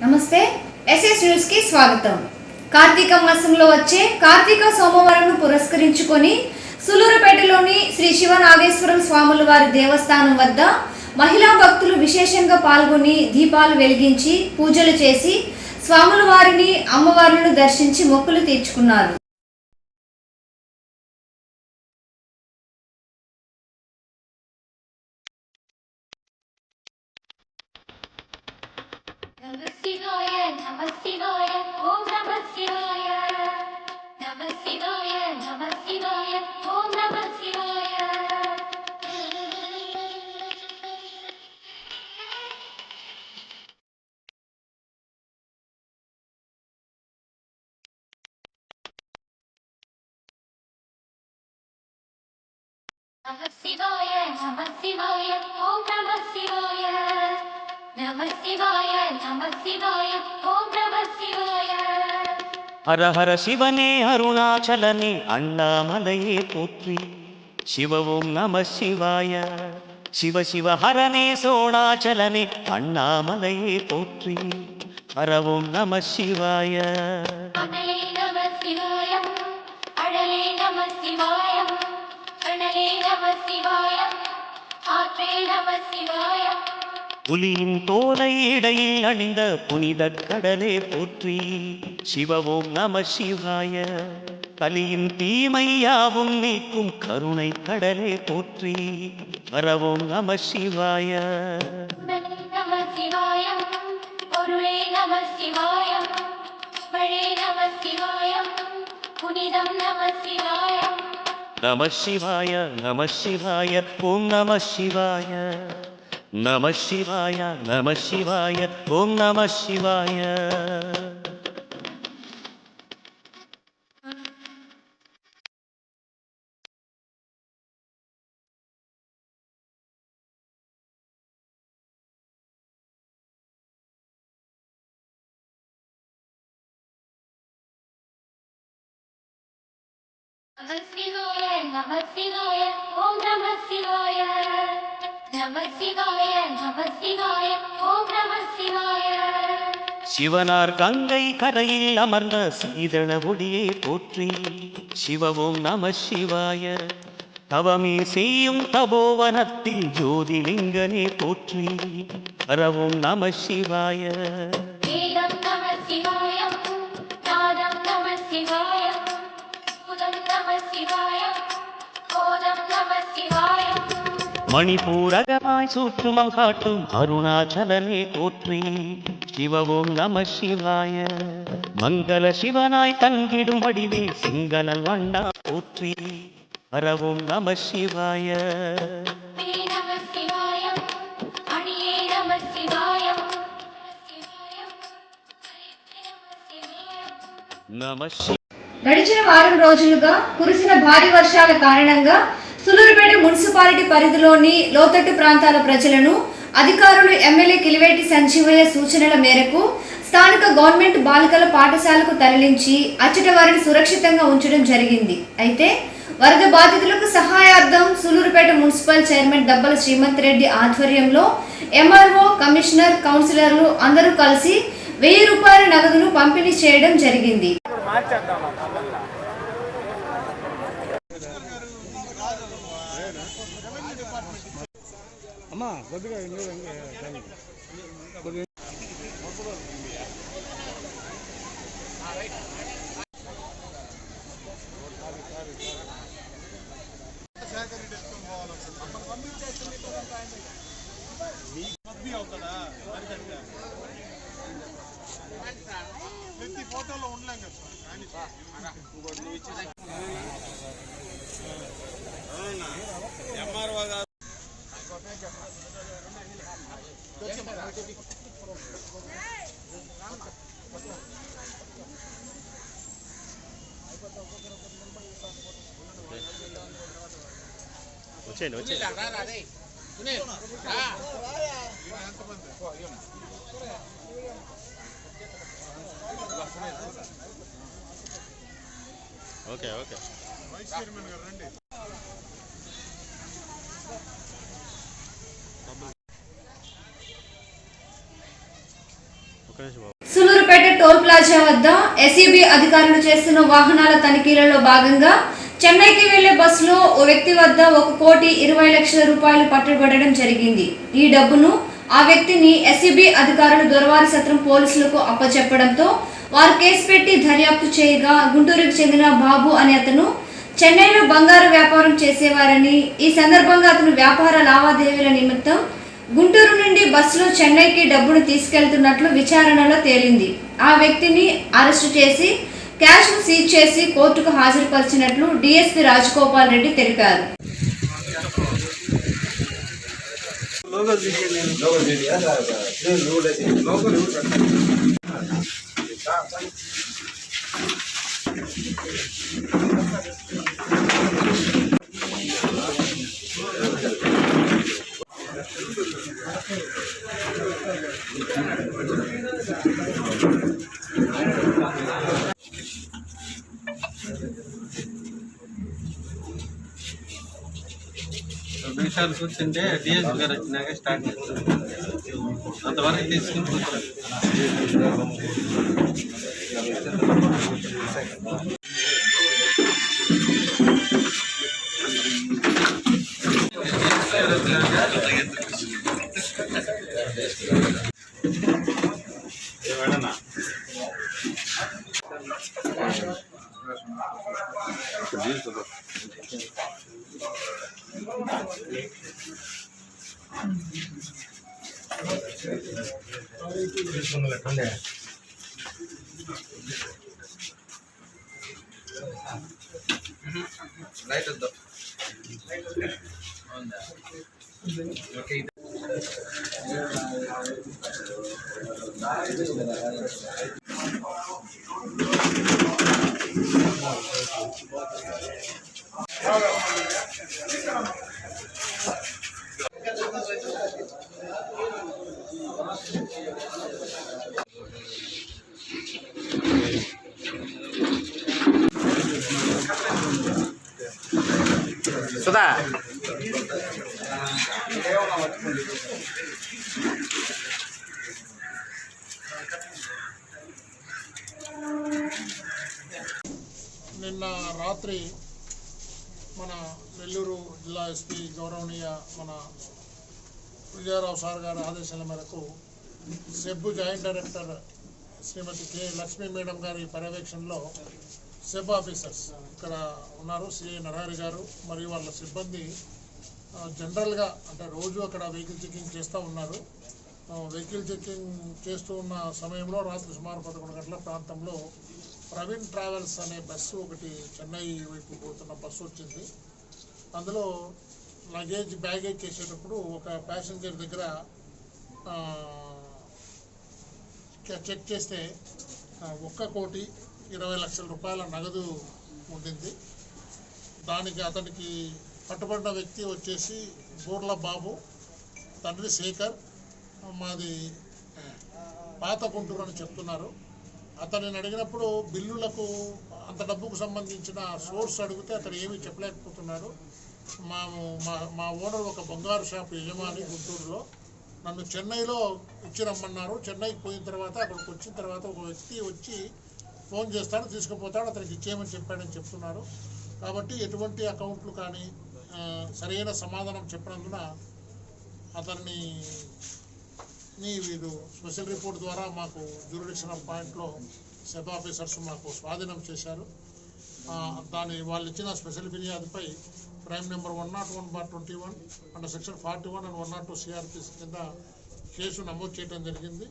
నమస్తే SS news కి స్వాగతం. కార్తీక మాసంలో వచ్చే కార్తీక సోమవారం పురస్కరించుకొని సులూరుపేటలోని శ్రీ శివనాగేశ్వరం స్వాముల వారి దేవస్థానం వద్ద మహిళా భక్తులు విశేషంగా పాల్గొని దీపాలు వెలిగించి పూజలు చేసి స్వాముల వారిని అమ్మవార్లను దర్శించి మొక్కులు తీర్చుకున్నారు. हर हर शिवने अरुणाचलने अण्णामलये पोत्री शिव ओं नमः शिवाय शिव शिव हरने सोणाचलने अण्णामलये पोत्री हर ओं नमः शिवाय புலியின் தோலை இடையில் அணிந்த புனித கடலே போற்றி சிவ ஓம் நம சிவாய கலியின் தீமையாவும் நீக்கும் கருணை கடலே போற்றி வரவோம் நம சிவாய நம சிவாய நம சிவாய ஓம் நம சிவாய नमः शिवाय ओम नमः शिवाय ओम नमः शिवाय சிவனார் கங்கை கரையில் அமர்ந்த சீதள ஒளியே போற்றி சிவ ஓம் நம சிவாய தவமே செய்யும் தபோவனத்தில் ஜோதிலிங்கனே போற்றி ஹரவோம் நம சிவாய மணிபூரகமாய் சூற்றுமம் காட்டும் அருணாச்சலனே போற்றி சிவ ஓம் நம சிவாய மங்கள சிவனாய் தங்கிடும் வடிவே சிங்களல் வண்ணா போற்றி ஹர ஓம் நம சிவாய గడిచిన వారం రోజులుగా కురిసిన భారీ వర్షాల కారణంగా సులూరుపేట మున్సిపాలిటీ పరిధిలోని లోతట్టు ప్రాంతాల ప్రజలను అధికారులు ఎమ్మెల్యే కిలివేటి సంజీవయ్య సూచనల మేరకు స్థానిక గవర్నమెంట్ బాలికల పాఠశాలకు తరలించి అచ్చట వారిని సురక్షితంగా ఉంచడం జరిగింది. అయితే వరద బాధితులకు సహాయార్థం సులూరుపేట మున్సిపల్ చైర్మన్ దబ్బల శ్రీమంత్ రెడ్డి ఆధ్వర్యంలో ఎంఆర్ఓ, కమిషనర్, కౌన్సిలర్లు అందరూ కలిసి 1000 రూపాయల నగదును పంపిణీ చేయడం జరిగింది. అమ్మా కొద్దిగా ఫోటోలో ఉండలేం కదా ఎంఆర్ఓ గారు వచ్చేయండి వచ్చేయండి ఓకే ఓకే వైస్ చైర్మన్ గారు రండి. ఒక సులూరుపేట టోల్ ప్లాజా వద్ద ఎస్ఈబి అధికారులు చేస్తున్న వాహనాల తనిఖీలలో భాగంగా చెన్నైకి వెళ్లే బస్సులో ఓ వ్యక్తి వద్ద 1,20,00,000 రూపాయలు పట్టుబడడం జరిగింది. ఈ డబ్బును ఆ వ్యక్తిని ఎస్ఈబి అధికారులు దొరవారి సత్రం పోలీసులకు అప్పచెప్పడంతో వారు కేసు పెట్టి దర్యాప్తు చేయగా గుంటూరుకు చెందిన బాబు అనే అతను చెన్నైలో బంగారు వ్యాపారం చేసేవారని, ఈ సందర్భంగా అతను వ్యాపార లావాదేవీల నిమిత్తం గుంటూరు నుండి బస్సులో చెన్నైకి డబ్బును తీసుకెళ్తున్నట్లు విచారణలో తేలింది. ఆ వ్యక్తిని అరెస్టు చేసి క్యాష్ ను సీజ్ చేసి కోర్టుకు హాజరుపరిచినట్లు డీఎస్పీ రాజగోపాల్ రెడ్డి తెలిపారు. నిమిషాలు కూర్చుంటే డిఎస్పీ గారు వచ్చినాక స్టార్ట్ చేస్తారు. అంతవరకు తీసుకుని కూర్చోండి. లైట్ వద్దాం. ఓకే సుధా నిన్న రాత్రి మన నెల్లూరు జిల్లా ఎస్పీ గౌరవనీయ మన విజయరావు సార్ గారి ఆదేశాల మేరకు సెబ్ జాయింట్ డైరెక్టర్ శ్రీమతి కె లక్ష్మీ మేడం గారి పర్యవేక్షణలో సెబ్ ఆఫీసర్స్ ఇక్కడ ఉన్నారు. సిఐ నరహరి గారు మరియు వాళ్ళ సిబ్బంది జనరల్గా అంటే రోజు అక్కడ వెహికల్ చెకింగ్ చేస్తూ ఉన్నారు. వెహికల్ చెకింగ్ చేస్తూ ఉన్న సమయంలో రాత్రి సుమారు 11 గంటల ప్రాంతంలో ప్రవీణ్ ట్రావెల్స్ అనే బస్సు ఒకటి చెన్నై వైపు పోతున్న బస్సు వచ్చింది. అందులో బ్యాగేజ్ చేసేటప్పుడు ఒక ప్యాసింజర్ దగ్గర చెక్ చేస్తే 1,20,00,000 రూపాయల నగదు ఉండింది. దానికి అతనికి పట్టుబడిన వ్యక్తి వచ్చేసి బోర్ల బాబు, తండ్రి శేఖర్, మాది పాత గుంటూరు అని చెప్తున్నారు. అతనిని అడిగినప్పుడు బిల్లులకు అంత డబ్బుకు సంబంధించిన సోర్స్ అడిగితే అతను ఏమీ చెప్పలేకపోతున్నారు. మా ఓనర్ ఒక బంగారు షాప్ యజమాని గుంటూరులో, నన్ను చెన్నైలో ఇచ్చి రమ్మన్నారు. చెన్నైకి పోయిన తర్వాత అక్కడికి వచ్చిన తర్వాత ఒక వ్యక్తి వచ్చి ఫోన్ చేస్తాడు, తీసుకుపోతాడు, అతనికి ఇచ్చేయమని చెప్పాడని చెప్తున్నారు. కాబట్టి ఎటువంటి అకౌంట్లు కానీ సరైన సమాధానం చెప్పినందున అతన్ని వీరు స్పెషల్ రిపోర్ట్ ద్వారా మాకు జ్యూరిడిక్షనల్ పాయింట్లో సెబ్ ఆఫీసర్స్ మాకు స్వాధీనం చేశారు. వాళ్ళు ఇచ్చిన స్పెషల్ ఫిర్యాదుపై crime number 101/21 under section 41 and 102 CrPC కింద కేసు నమోదు చేయడం జరిగింది.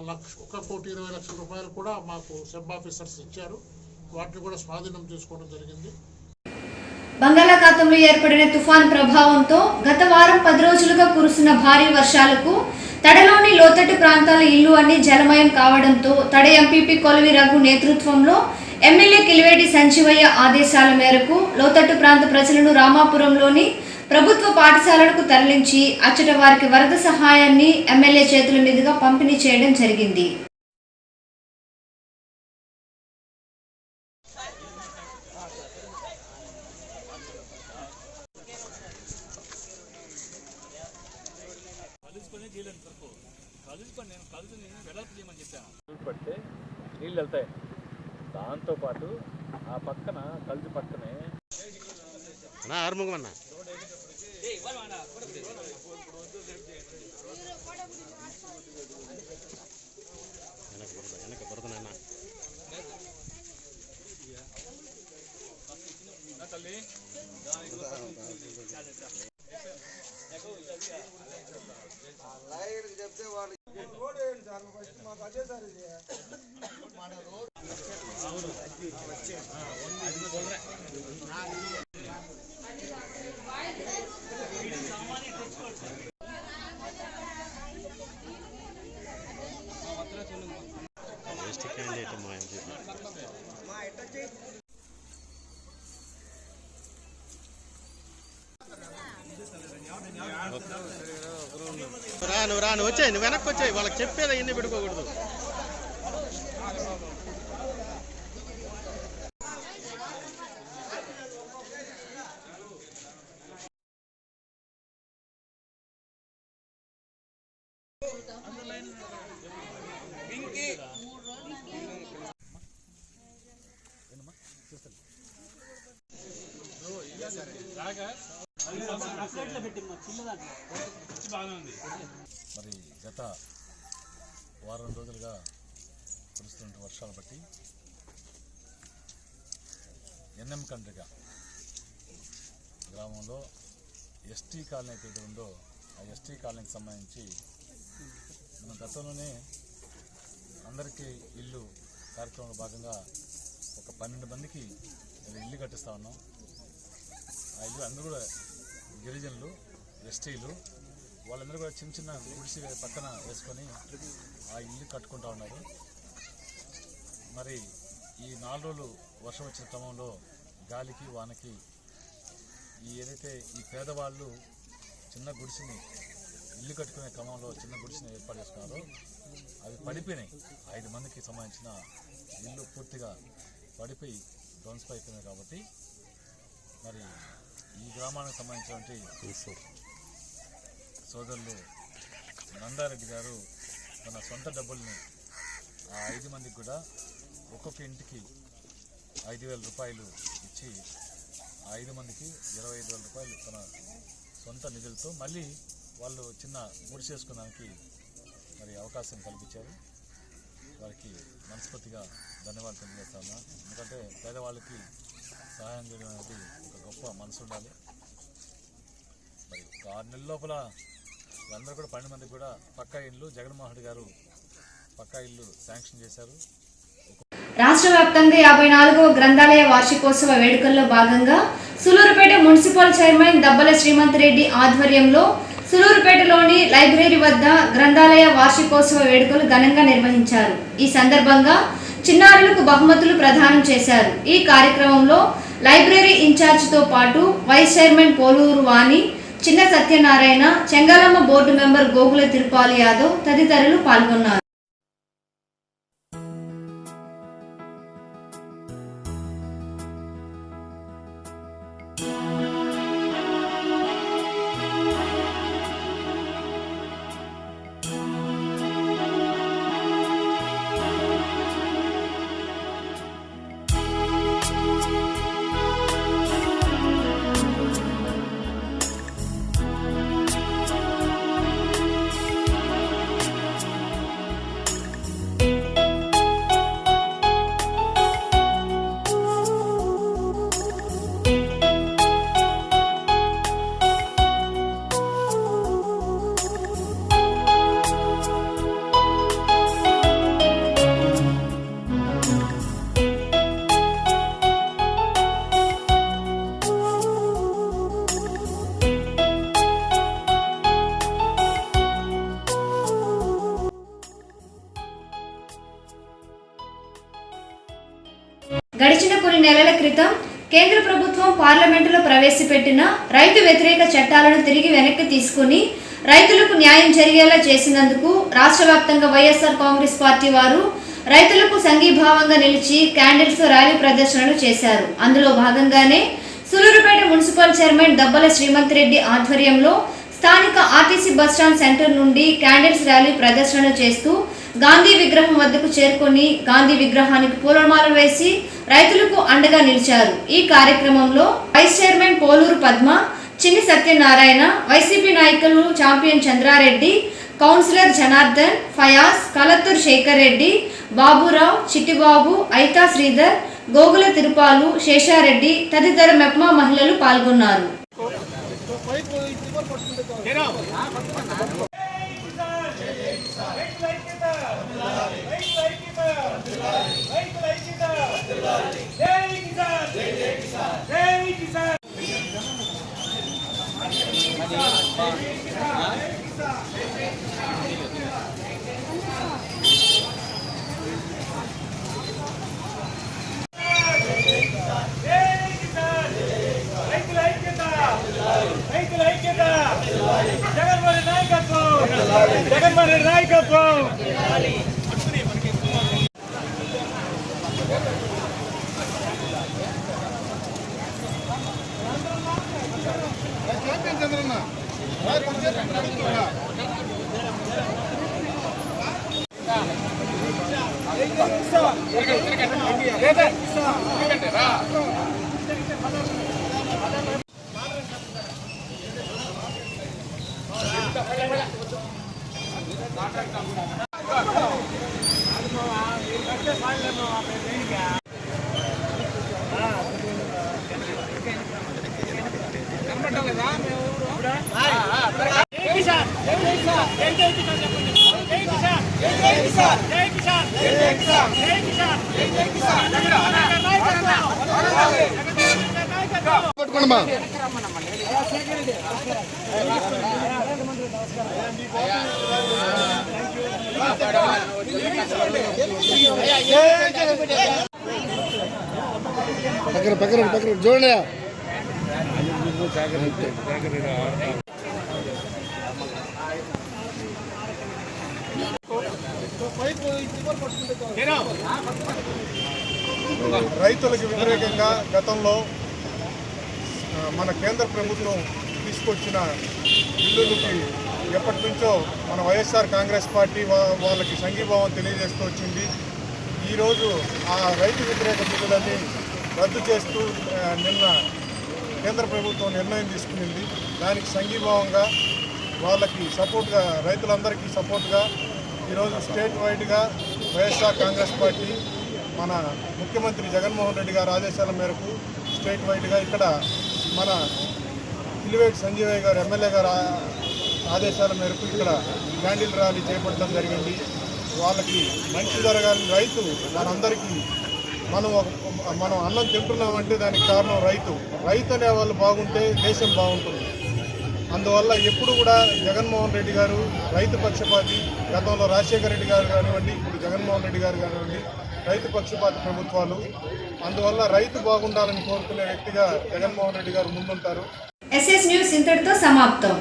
1,20,00,000 రూపాయలు కూడా మాకు సెబ్ ఆఫీసర్స్ ఇచ్చారు. వాటిని కూడా స్వాధీనం చేసుకోవడం జరిగింది. బంగాళాఖాతంలో ఏర్పడిన తుఫాన్ ప్రభావంతో గత వారం 10 రోజులుగా కురుస్తున్న భారీ వర్షాలకు తడలోని లోతట్టు ప్రాంతాల ఇల్లు అన్ని జలమయం కావడంతో తడ ఎంపీపీ కొలవి రఘు నేతృత్వంలో ఎమ్మెల్యే కిలివేటి సంజీవయ్య ఆదేశాల మేరకు లోతట్టు ప్రాంత ప్రజలను రామాపురంలోని ప్రభుత్వ పాఠశాలలకు తరలించి అచ్చట వారికి వరద సహాయాన్ని ఎమ్మెల్యే చేతుల మీదుగా పంపిణీ చేయడం జరిగింది. కాలేజ్ పనే చేయలేను సార్. కాలేజ్ పని నేను వెడల్పు చేయమని పడితే నీళ్ళు వెళ్తాయి. దాంతోపాటు ఆ పక్కన కల్తీ పక్కనే ఆరుముఖం అన్న వెనక బురదనన్నా తల్లి చెప్తే వాళ్ళు నువ్వు వచ్చాయి, నువ్వు వెనక్కి వచ్చాయి. వాళ్ళకి చెప్పేది ఎన్ని పెట్టుకోకూడదు. మరి గత వారం రోజులుగా కురుస్తున్న వర్షాలు బట్టి ఎన్ఎం కండ్రిగ గ్రామంలో ఎస్టీ కాలనీ అయితే ఉందో ఆ ఎస్టీ కాలనీకి సంబంధించి మన గతంలోనే అందరికీ ఇల్లు కార్యక్రమంలో భాగంగా ఒక 12 మందికి ఇల్లు కట్టిస్తూ ఉన్నాం. ఆ ఇల్లు అందరూ కూడా గిరిజనులు, ఎస్టీలు, వాళ్ళందరూ కూడా చిన్న చిన్న గుడిసి పక్కన వేసుకొని ఆ ఇల్లు కట్టుకుంటూ ఉన్నారు. మరి ఈ 4 రోజులు వర్షం వచ్చిన క్రమంలో గాలికి వానకి ఏదైతే ఈ పేదవాళ్ళు చిన్న గుడిసిని ఇల్లు కట్టుకునే క్రమంలో చిన్న గుడిసిని ఏర్పాటు చేసుకున్నారో అవి పడిపోయినాయి. 5 మందికి సంబంధించిన ఇల్లు పూర్తిగా పడిపోయి ధ్వంసం అయిపోయినాయి. కాబట్టి మరి ఈ గ్రామానికి సంబంధించినటువంటి సోదరులు నందారెడ్డి గారు తన సొంత డబ్బుల్ని ఆ 5 మందికి కూడా ఒక్కొక్క ఇంటికి 5,000 రూపాయలు ఇచ్చి ఆ 5 మందికి 25,000 రూపాయలు తన సొంత నిధులతో మళ్ళీ వాళ్ళు చిన్న గుడి చేసుకోవడానికి మరి అవకాశం కల్పించారు. వారికి మనస్ఫూర్తిగా ధన్యవాదాలు తెలియజేస్తా ఉన్నా. ఎందుకంటే పేదవాళ్ళకి సహాయం చేయడం అనేది ఒక గొప్ప మనసు ఉండాలి. మరి 6 నెలల లోపల అందరూ కూడా 12 మందికి కూడా పక్కా ఇల్లు జగన్మోహన్ రెడ్డి గారు పక్కా ఇల్లు శాంక్షన్ చేశారు. రాష్ట్ర వ్యాప్తంగా 54వ గ్రంథాలయ వార్షికోత్సవ వేడుకల్లో భాగంగా సులూరుపేట మున్సిపల్ చైర్మన్ దబ్బల శ్రీమంత్ రెడ్డి ఆధ్వర్యంలో సులూరుపేటలోని లైబ్రరీ వద్ద గ్రంథాలయ వార్షికోత్సవ వేడుకలు ఘనంగా నిర్వహించారు. ఈ సందర్భంగా చిన్నారులకు బహుమతులు ప్రదానం చేశారు. ఈ కార్యక్రమంలో లైబ్రరీ ఇన్ఛార్జితో పాటు వైస్ చైర్మన్ పోలూరు వాణి, చిన్న సత్యనారాయణ, చెంగాలమ్మ బోర్డు మెంబర్ గోగుల తిరుపాలి యాదవ్ తదితరులు పాల్గొన్నారు. గడిచిన కొన్ని నెలల క్రితం కేంద్ర ప్రభుత్వం పార్లమెంటులో ప్రవేశపెట్టిన రైతు వ్యతిరేక చట్టాలను తిరిగి వెనక్కి తీసుకుని రైతులకు న్యాయం జరిగేలా చేసినందుకు రాష్ట్ర వ్యాప్తంగా వైఎస్ఆర్ కాంగ్రెస్ పార్టీ వారు రైతులకు సంఘీభావంగా నిలిచి క్యాండిల్స్ ర్యాలీ ప్రదర్శనలు చేశారు. అందులో భాగంగానే సులూరుపేట మున్సిపల్ చైర్మన్ దబ్బల శ్రీమంత్ రెడ్డి ఆధ్వర్యంలో స్థానిక ఆర్టీసీ బస్టాండ్ సెంటర్ నుండి క్యాండిల్స్ ర్యాలీ ప్రదర్శనలు చేస్తూ గాంధీ విగ్రహం వద్దకు చేరుకొని గాంధీ విగ్రహానికి పూలమాలలు వేసి రైతులకు అండగా నిలిచారు. ఈ కార్యక్రమంలో వైస్ చైర్మన్ పోలూరు పద్మ, చిన్ని సత్యనారాయణ, వైసీపీ నాయకులు చాంపియన్ చంద్రారెడ్డి, కౌన్సిలర్ జనార్దన్, ఫయాజ్, కలత్తూరు శేఖర్ రెడ్డి, బాబురావు, చిట్టిబాబు, ఐతా శ్రీధర్, గోగుల తిరుపాలు, శేషారెడ్డి తదితర మెప్మా మహిళలు పాల్గొన్నారు. పక్కన చూడండి. రైతులకు వ్యతిరేకంగా గతంలో మన కేంద్ర ప్రభుత్వం తీసుకొచ్చిన బిల్లులకి ఎప్పటి నుంచో మన వైఎస్ఆర్ కాంగ్రెస్ పార్టీ వాళ్ళకి సంఘీభావం తెలియజేస్తూ వచ్చింది. ఈరోజు ఆ రైతు వ్యతిరేక బిల్లులన్నీ రద్దు చేస్తూ నిన్న కేంద్ర ప్రభుత్వం నిర్ణయం తీసుకునింది. దానికి సంఘీభావంగా వాళ్ళకి సపోర్ట్గా, రైతులందరికీ సపోర్ట్గా ఈరోజు స్టేట్ వైడ్గా వైఎస్ఆర్ కాంగ్రెస్ పార్టీ మన ముఖ్యమంత్రి జగన్మోహన్ రెడ్డి గారి ఆదేశాల మేరకు స్టేట్ వైడ్గా ఇక్కడ మన కిలివేటి సంజీవయ్య గారు ఎమ్మెల్యే గారు ఆదేశాల మేరకు ఇక్కడ క్యాండిల్ ర్యాలీ చేపట్టడం జరిగింది. వాళ్ళకి మంచి జరగాలని, రైతు మనందరికీ మనం అన్నం తింటున్నామంటే దానికి కారణం రైతు అనే వాళ్ళు బాగుంటే దేశం బాగుంటుంది. అందువల్ల ఎప్పుడు కూడా జగన్మోహన్ రెడ్డి గారు రైతు పక్షపాతి. గతంలో రాజశేఖర రెడ్డి గారు కానివ్వండి, ఇప్పుడు జగన్మోహన్ రెడ్డి గారు కానివ్వండి, రైతు పక్షపాతి ప్రభుత్వాలు. అందువల్ల రైతు బాగుండాలని కోరుకునే వ్యక్తిగా జగన్మోహన్ రెడ్డి గారు ముందుంటారు. SS న్యూస్ ఇంతటితో సమాప్తం.